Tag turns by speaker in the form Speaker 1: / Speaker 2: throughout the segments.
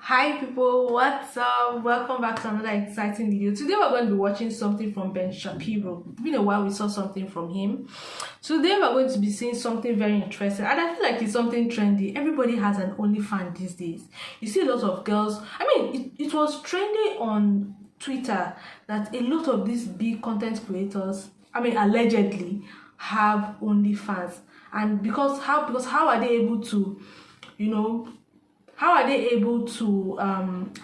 Speaker 1: Hi people, what's up? Welcome back to another exciting video. Today we're going to be watching something from Ben Shapiro. It's been a while we saw something from him. Today we're going to be seeing something very interesting, and I feel like it's something trendy. Everybody has an OnlyFans these days. You see a lot of girls. It was trendy on Twitter that a lot of these big content creators, allegedly have OnlyFans. And because how are they able to, how are they able to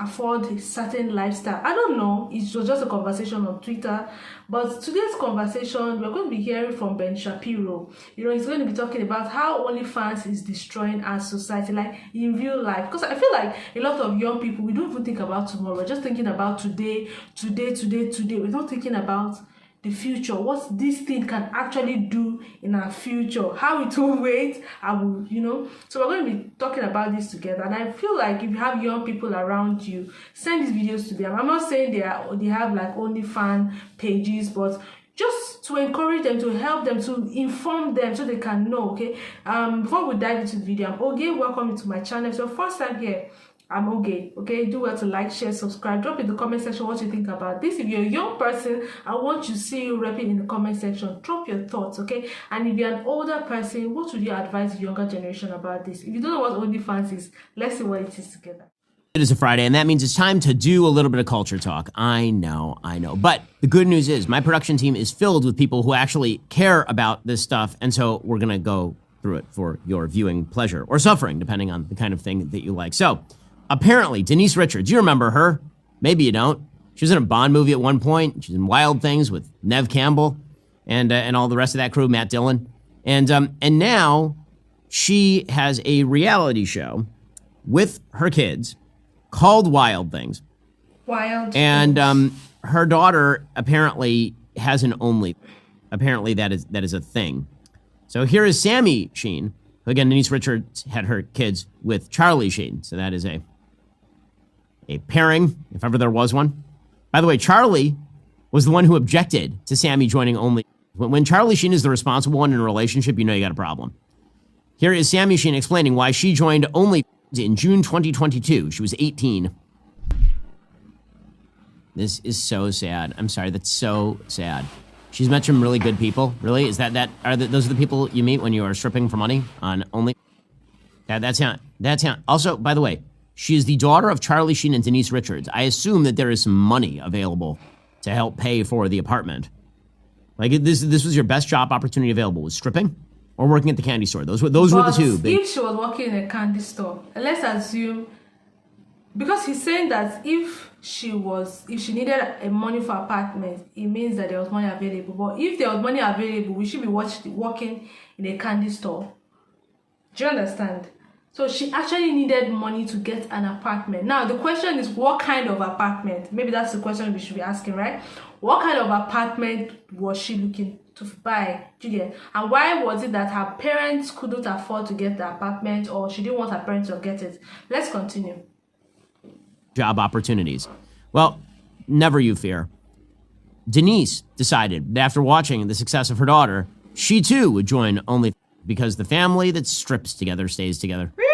Speaker 1: afford a certain lifestyle? I don't know. It was just a conversation on Twitter. But today's conversation, we're going to be hearing from Ben Shapiro. He's going to be talking about how OnlyFans is destroying our society, like in real life. Because I feel like a lot of young people, we don't even think about tomorrow. We're just thinking about today. We're not thinking about the future, what this thing can actually do in our future, how it will wait. So we're going to be talking about this together, and I feel like if you have young people around you, send these videos to them. I'm not saying they have like OnlyFans pages, but just to encourage them, to help them, to inform them so they can know. Okay, before we dive into the video, I'm Oge. Welcome you to my channel. If it's your first time here, I'm okay. Do well to like, share, subscribe. Drop in the comment section what you think about this. If you're a young person, I want to see you rapping in the comment section. Drop your thoughts, okay? And if you're an older person, what would you advise the younger generation about this? If you don't know what OnlyFans is, let's see what it is together.
Speaker 2: It is a Friday, and that means it's time to do a little bit of culture talk. I know. But the good news is my production team is filled with people who actually care about this stuff, and so we're going to go through it for your viewing pleasure or suffering, depending on the kind of thing that you like. So, apparently, Denise Richards, you remember her? Maybe you don't. She was in a Bond movie at one point. She's in Wild Things with Neve Campbell and all the rest of that crew, Matt Dillon. And now she has a reality show with her kids called Wild Things. And her daughter apparently has an only. Apparently that is a thing. So here is Sammy Sheen, who again, Denise Richards had her kids with Charlie Sheen. So that is a pairing, if ever there was one. By the way, Charlie was the one who objected to Sammy joining Only. When Charlie Sheen is the responsible one in a relationship, you know you got a problem. Here is Sammy Sheen explaining why she joined Only in June 2022. She was 18. This is so sad. I'm sorry, that's so sad. She's met some really good people. Really? Is those are the people you meet when you are stripping for money on Only? That's how. Also, by the way, she is the daughter of Charlie Sheen and Denise Richards. I assume that there is some money available to help pay for the apartment. Like this was your best job opportunity available, was stripping or working at the candy store. Those were the two.
Speaker 1: If she was working in a candy store, let's assume, because he's saying that if she needed a money for apartment, it means that there was money available. But if there was money available, we should be working in a candy store. Do you understand? So she actually needed money to get an apartment. Now the question is, what kind of apartment? Maybe that's the question we should be asking, right? What kind of apartment was she looking to buy, Juliet? And why was it that her parents couldn't afford to get the apartment, or she didn't want her parents to get it? Let's continue.
Speaker 2: Job opportunities. Well, never you fear. Denise decided that after watching the success of her daughter, she too would join Only, because the family that strips together stays together.
Speaker 1: Really?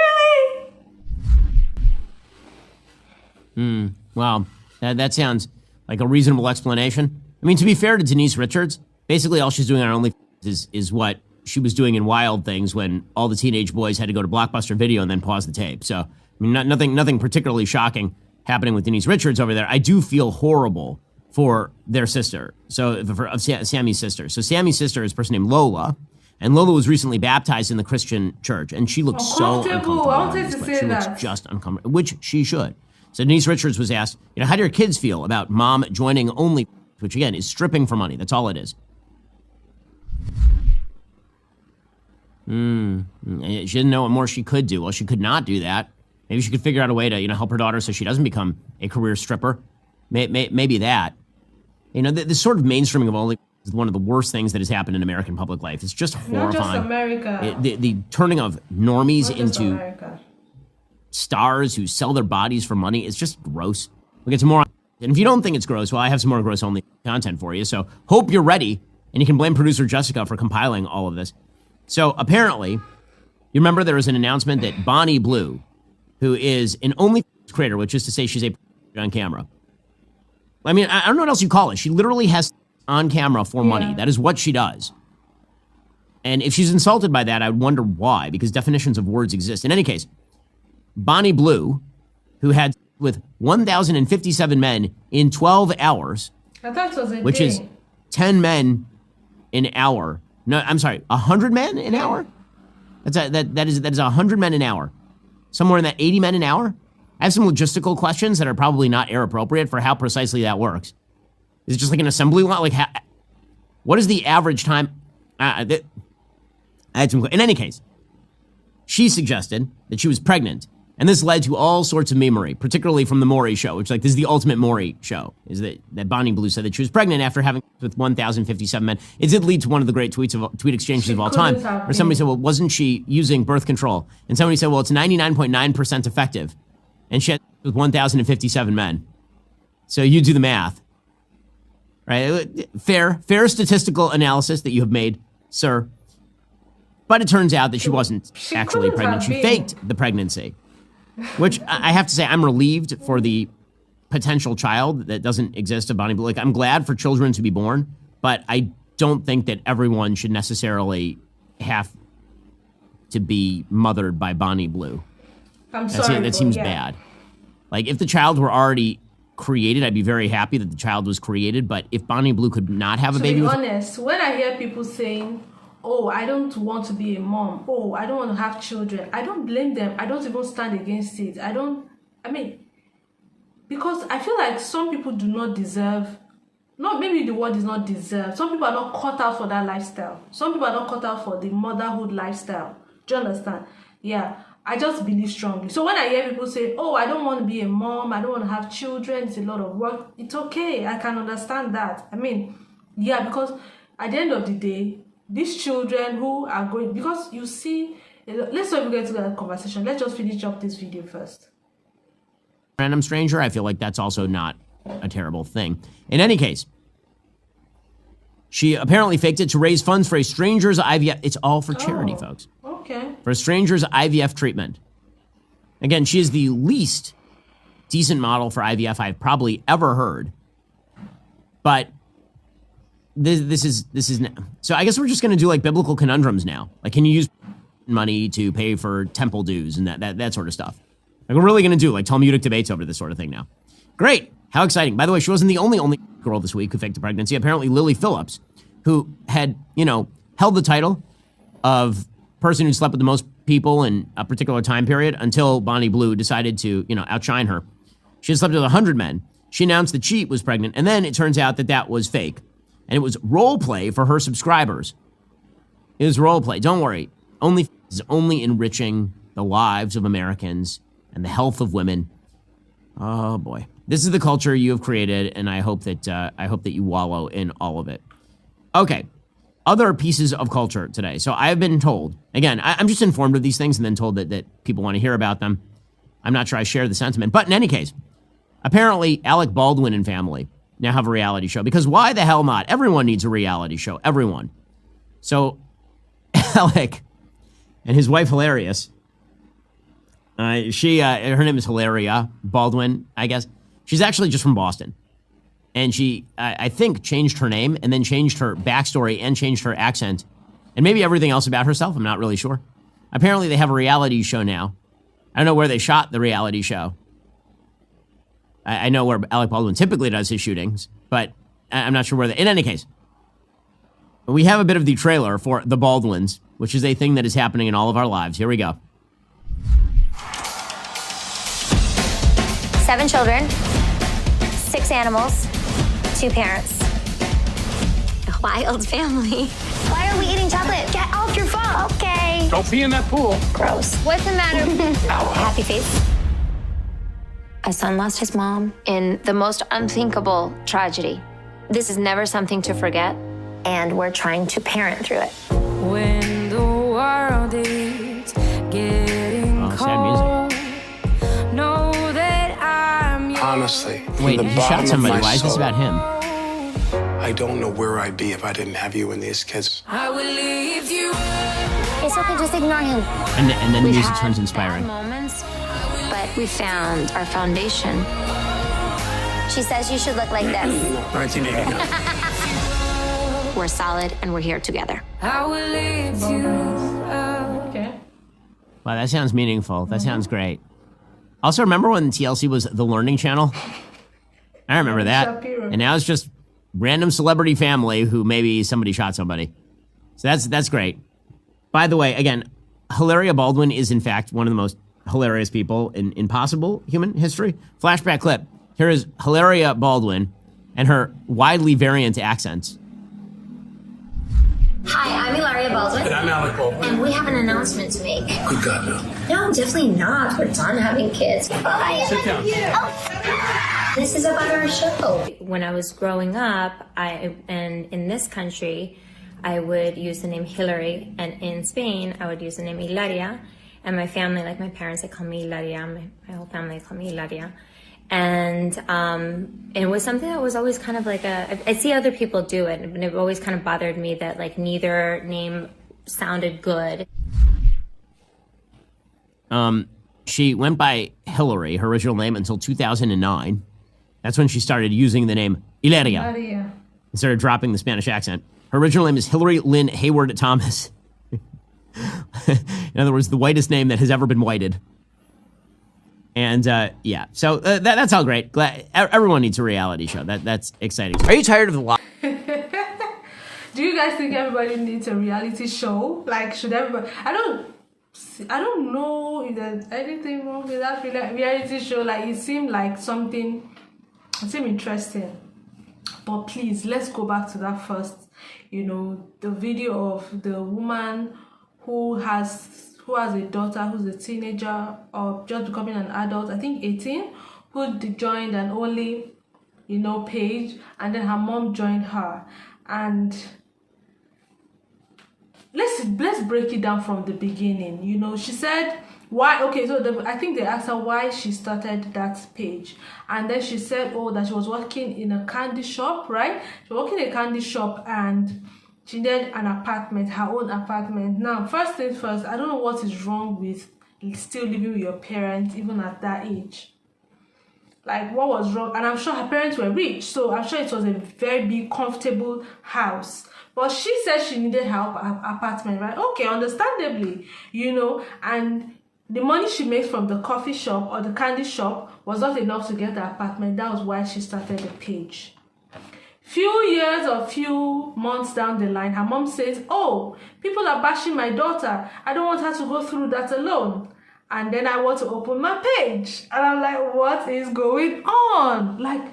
Speaker 2: Well, that sounds like a reasonable explanation. I mean, to be fair to Denise Richards, basically all she's doing on Only is what she was doing in Wild Things when all the teenage boys had to go to Blockbuster Video and then pause the tape. So, I mean, nothing particularly shocking happening with Denise Richards over there. I do feel horrible for their sister, of Sammy's sister. So Sammy's sister is a person named Lola, and Lola was recently baptized in the Christian church, and she looks so uncomfortable.
Speaker 1: I wanted to say that.
Speaker 2: She looks just uncomfortable, which she should. So Denise Richards was asked, how do your kids feel about mom joining Only, which again is stripping for money? That's all it is. She didn't know what more she could do. Well, she could not do that. Maybe she could figure out a way to, help her daughter so she doesn't become a career stripper. Maybe that. This sort of mainstreaming of Only is one of the worst things that has happened in American public life. It's just horrifying.
Speaker 1: Not just America.
Speaker 2: The turning of normies into stars who sell their bodies for money is just gross. We'll get some more. And if you don't think it's gross, well, I have some more gross Only content for you. So hope you're ready, and you can blame producer Jessica for compiling all of this. So apparently, you remember there was an announcement that Bonnie Blue, who is an Only creator, which is to say she's a on camera. I mean, I don't know what else you call it. She literally has on camera for money. That is what she does. And if she's insulted by that, I would wonder why, because definitions of words exist. In any case, Bonnie Blue, who had with 1,057 men in 12 hours,
Speaker 1: I thought it was a
Speaker 2: which
Speaker 1: day.
Speaker 2: is 10 men an hour. No, I'm sorry, 100 men an hour? That is 100 men an hour. Somewhere in that 80 men an hour? I have some logistical questions that are probably not air appropriate for how precisely that works. Is it just like an assembly line? Like, what is the average time? I had some. In any case, she suggested that she was pregnant, and this led to all sorts of memery, particularly from the Maury show, which this is the ultimate Maury show. Is that Bonnie Blue said that she was pregnant after having with 1,057 men. It did lead to one of the great tweet exchanges of all time, where somebody said, "Well, wasn't she using birth control?" And somebody said, "Well, it's 99.9% effective." And she had with 1,057 men. So you do the math. Right? Fair statistical analysis that you have made, sir. But it turns out that she wasn't actually pregnant. She faked the pregnancy. Which I have to say, I'm relieved for the potential child that doesn't exist of Bonnie Blue. Like, I'm glad for children to be born, but I don't think that everyone should necessarily have to be mothered by Bonnie Blue. That seems bad. Like, if the child were already created, I'd be very happy that the child was created. But if Bonnie Blue could not have a baby,
Speaker 1: to be honest, when I hear people saying, "Oh, I don't want to be a mom. Oh, I don't want to have children," I don't blame them. I don't even stand against it. Because I feel like some people do not deserve. Not maybe the word is not deserve. Some people are not cut out for that lifestyle. Some people are not cut out for the motherhood lifestyle. Do you understand? Yeah. I just believe strongly. So when I hear people say, "Oh, I don't want to be a mom, I don't want to have children, it's a lot of work," it's okay. I can understand that. Because at the end of the day, these children who are going, because you see, let's not even get to that conversation. Let's just finish up this video first.
Speaker 2: Random stranger, I feel like that's also not a terrible thing. In any case, she apparently faked it to raise funds for a stranger's IVF. It's all for charity, folks.
Speaker 1: Okay.
Speaker 2: For a stranger's IVF treatment. Again, she is the least decent model for IVF I've probably ever heard. But this is so I guess we're just going to do like biblical conundrums now. Like, can you use money to pay for temple dues and that sort of stuff? Like, we're really going to do like Talmudic debates over this sort of thing now. Great. How exciting. By the way, she wasn't the only girl this week who faked a pregnancy. Apparently, Lily Phillips, who had, held the title of person who slept with the most people in a particular time period until Bonnie Blue decided to, outshine her. She had slept with 100 men. She announced that she was pregnant, and then it turns out that was fake. And it was role play for her subscribers. It was role play. Don't worry. OnlyF is only enriching the lives of Americans and the health of women. Oh boy. This is the culture you have created, and I hope that you wallow in all of it. Okay. Other pieces of culture today. So I have been told, again, I'm just informed of these things and then told that people want to hear about them. I'm not sure I share the sentiment. But in any case, apparently Alec Baldwin and family now have a reality show. Because why the hell not? Everyone needs a reality show. Everyone. So Alec and his wife, Hilarious, her name is Hilaria Baldwin, I guess. She's actually just from Boston. And she, I think, changed her name and then changed her backstory and changed her accent and maybe everything else about herself. I'm not really sure. Apparently, they have a reality show now. I don't know where they shot the reality show. I know where Alec Baldwin typically does his shootings, but I'm not sure where in any case, we have a bit of the trailer for The Baldwins, which is a thing that is happening in all of our lives. Here we go.
Speaker 3: 7 children, 6 animals, 2 parents. A wild family. Why are we eating chocolate? Get off your phone. Okay.
Speaker 4: Don't pee in that pool.
Speaker 3: Gross. What's the matter? Happy face. A son lost his mom in the most unthinkable tragedy. This is never something to forget, and we're trying to parent through it.
Speaker 5: When the world is getting
Speaker 2: sad music.
Speaker 5: cold, know that I'm yours.
Speaker 4: Honestly, from
Speaker 2: Wait,
Speaker 4: the
Speaker 2: he
Speaker 4: bottom
Speaker 2: shot
Speaker 4: of
Speaker 2: somebody.
Speaker 4: my
Speaker 2: Why is this
Speaker 4: soul,
Speaker 2: about him?
Speaker 4: I don't know where I'd be if I didn't have you and these kids.
Speaker 5: I will leave you.
Speaker 3: It's okay, just ignore him.
Speaker 2: And then the
Speaker 3: We've
Speaker 2: music
Speaker 3: had
Speaker 2: turns inspiring.
Speaker 3: bad moments, but We found our foundation. She says you should look like this.
Speaker 4: 1989.
Speaker 3: We're solid and we're here together.
Speaker 5: I will lift you up.
Speaker 1: Okay.
Speaker 2: Wow, that sounds meaningful. That sounds great. Also, remember when TLC was the Learning Channel? I remember that.
Speaker 1: Shapiro.
Speaker 2: And now it's just random celebrity family who maybe somebody shot somebody. So that's great. By the way, again, Hilaria Baldwin is in fact one of the most hilarious people in possible human history. Flashback clip. Here is Hilaria Baldwin and her widely variant accents.
Speaker 3: Hi, I'm Ilaria Baldwin.
Speaker 4: And I'm Alec Baldwin.
Speaker 3: And we have an announcement to make.
Speaker 4: Good God, no.
Speaker 3: No, definitely not. We're done having kids. Bye.
Speaker 4: Sit down.
Speaker 3: This is about our show.
Speaker 6: When I was growing up, and in this country, I would use the name Hillary, and in Spain, I would use the name Hilaria. And my family, like my parents, they call me Hilaria. My whole family call me Hilaria. And it was something that was always kind of like I see other people do it, and it always kind of bothered me that like neither name sounded good.
Speaker 2: She went by Hillary, her original name, until 2009. That's when she started using the name Hilaria
Speaker 1: Maria.
Speaker 2: and started dropping the Spanish accent. Her original name is Hillary Lynn Hayward Thomas. In other words, the whitest name that has ever been whited. And yeah, so that's all great. Glad everyone needs a reality show. That's exciting. Are you tired of the lie?
Speaker 1: Do you guys think everybody needs a reality show? Like, should everybody? I don't know if there's anything wrong with that reality show. Like, it seemed like something. It seemed interesting. But please, let's go back to that first. You know, the video of the woman who has a daughter who's a teenager or just becoming an adult, I think 18, who joined an Only, page, and then her mom joined her. And let's break it down from the beginning. She said why. Okay, so I think they asked her why she started that page, and then she said, that she was working in a candy shop, right? She was working in a candy shop and she needed an apartment, her own apartment. Now, first things first, I don't know what is wrong with still living with your parents even at that age. Like, what was wrong? And I'm sure her parents were rich, so I'm sure it was a very big, comfortable house. But she said she needed her apartment, right? Okay, understandably, and the money she makes from the coffee shop or the candy shop was not enough to get the apartment. That was why she started the page. Few years or few months down the line, her mom says, people are bashing my daughter. I don't want her to go through that alone. And then I want to open my page. And I'm like, what is going on? Like,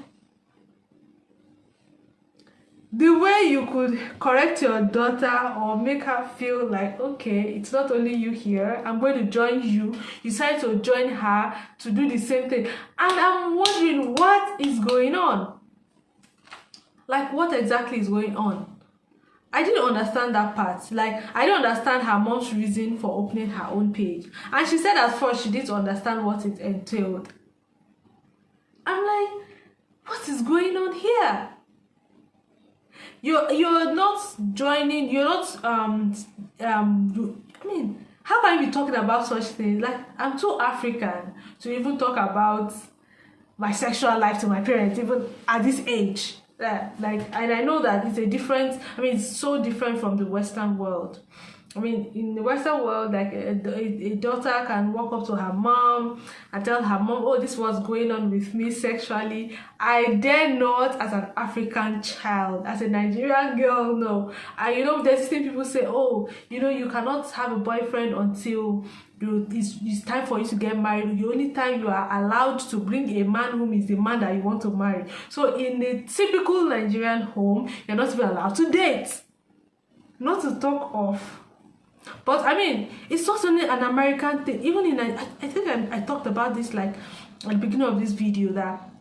Speaker 1: the way you could correct your daughter or make her feel like, okay, it's not only you here, I'm going to join you. You decide to join her to do the same thing. And I'm wondering what is going on. Like, what exactly is going on? I didn't understand that part. Like, I don't understand her mom's reason for opening her own page. And she said at first she didn't understand what it entailed. I'm like, what is going on here? You're not joining, you're not, how can you be talking about such things? Like, I'm too African to even talk about my sexual life to my parents, even at this age. And I know that it's it's so different from the Western world. In the Western world, like a daughter can walk up to her mom and tell her mom, this was going on with me sexually. I dare not, as an African child, as a Nigerian girl, no. And there's this thing people say, you cannot have a boyfriend until it's time for you to get married. The only time you are allowed to bring a man home is the man that you want to marry. So in a typical Nigerian home, you're not even allowed to date. Not to talk of. But it's not only an American thing. Even I think I talked about this like at the beginning of this video, that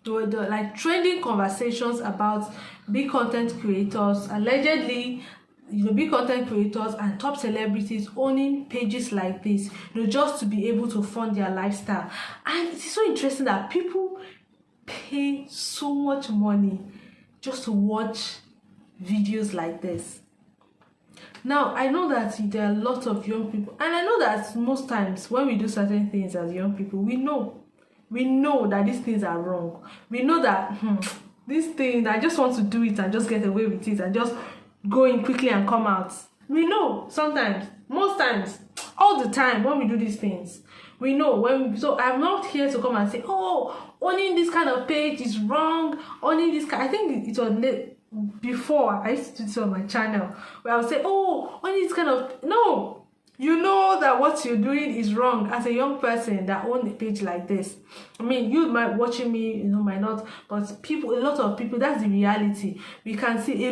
Speaker 1: there were like trending conversations about big content creators, allegedly, big content creators and top celebrities owning pages like this, just to be able to fund their lifestyle. And it's so interesting that people pay so much money just to watch videos like this. Now, I know that there are a lot of young people, and I know that most times when we do certain things as young people, we know that these things are wrong. We know that this thing, I just want to do it and just get away with it and just go in quickly and come out. We know sometimes, most times, all the time when we do these things, we know so I'm not here to come and say, oh, owning this kind of page is wrong, owning this kind. I think it was before I used to do this on my channel where I would say, oh, owning this kind of, no, you know that what you're doing is wrong as a young person that own a page like this. I mean, you might watching me, you know, might not, but a lot of people, that's the reality. We can see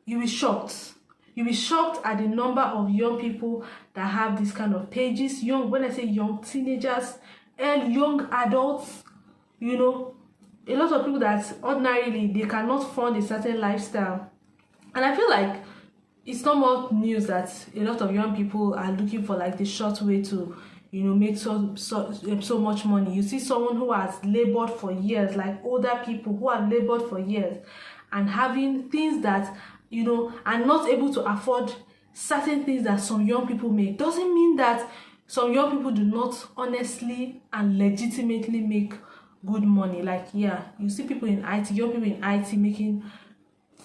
Speaker 1: you'll be shocked. You'll be shocked at the number of young people that have this kind of pages. Young, when I say young, teenagers and young adults, you know, a lot of people that ordinarily they cannot fund a certain lifestyle. And I feel like it's not more news that a lot of young people are looking for like the short way to, you know, make so much money. You see someone who has labored for years, like older people who have labored for years and having things that, you know, are not able to afford certain things that some young people make. Doesn't mean that some young people do not honestly and legitimately make good money. Like, yeah, you see people in IT, young people in IT making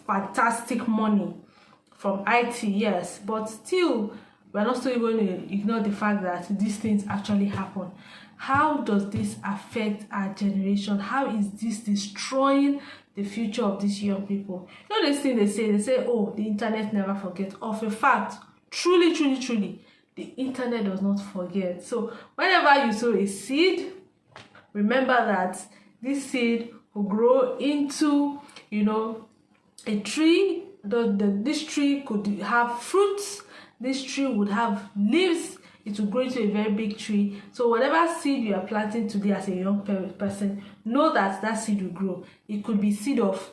Speaker 1: fantastic money from IT, yes, but still we're not still going to ignore the fact that these things actually happen. How does this affect our generation? How is this destroying the future of these young people? You know this thing they say, oh, the internet never forgets. Of a fact, truly, the internet does not forget. So whenever you sow a seed, remember that this seed will grow into, you know, a tree. This tree could have fruits. This tree would have leaves. It will grow into a very big tree. So whatever seed you are planting today as a young person, know that that seed will grow. It could be seed of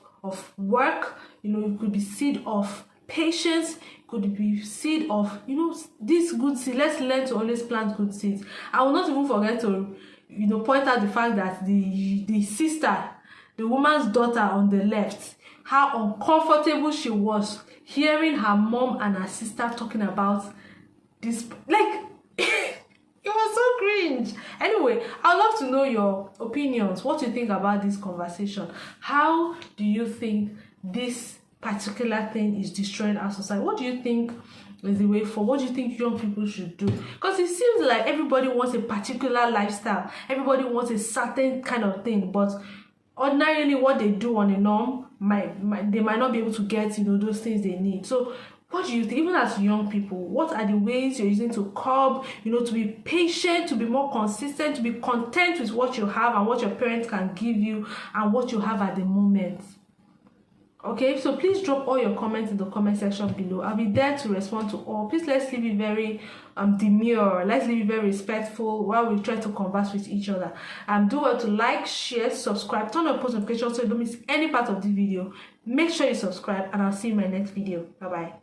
Speaker 1: work, you know, it could be seed of patience, it could be seed of, you know, this good seed. Let's learn to always plant good seeds. I will not even forget to, you know, point out the fact that the sister, the woman's daughter on the left, how uncomfortable she was hearing her mom and her sister talking about this, like, it was so cringe. Anyway, I'd love to know your opinions. What do you think about this conversation? How do you think this particular thing is destroying our society? What do you think is the way forward? What do you think young people should do? Because it seems like everybody wants a particular lifestyle. Everybody wants a certain kind of thing, but ordinarily what they do on a norm, they might not be able to get, you know, those things they need. So what do you think, even as young people, what are the ways you're using to curb, you know, to be patient, to be more consistent, to be content with what you have and what your parents can give you and what you have at the moment? Okay, so please drop all your comments in the comment section below. I'll be there to respond to all. Please, let's leave it very demure. Let's leave it very respectful while we try to converse with each other. Do well to like, share, subscribe, turn on post notifications so you don't miss any part of the video. Make sure you subscribe, and I'll see you in my next video. Bye bye.